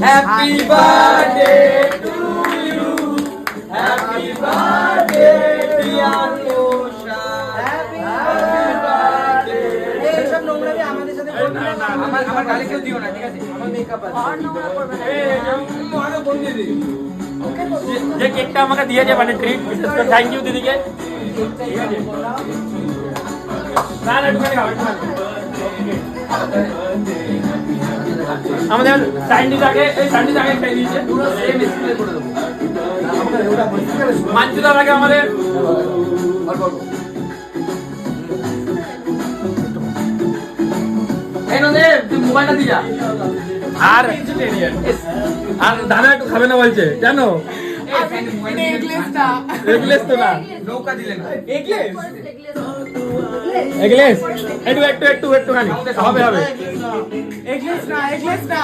Happy birthday to you, happy birthday dear Tosha, happy birthday. এইসব নোংরামি আমাদের সাথে করবে না। আমার গালে কেউ দিও না, ঠিক আছে? আমার মেকআপ আছে। আর নোংরা করবে না। আমাকে ফোন দিয়ে দিই। যে কেকটা আমাকে দিয়েছে মানে ট্রিট, বিশেষ করে থ্যাংক ইউ দিদিকে। না না একটুখানি খাও, একটুখানি। আমাদের স্যান্ডি তাকে এই স্যান্ডি তাকে খাই দিয়েছে পুরো সেম স্কুলে করে দেবো। মাঞ্জুদার আগে আমাদের অল্প অল্প। এই নদে তুই মোবাইলটা দিয়ে যা। আর দাদা একটু খাবে না বলছে জানো, এগলেস তো না, নৌকা দিলে না। এগলেস একটু একটু একটু একটুখানি হবে হবে। এগলেস না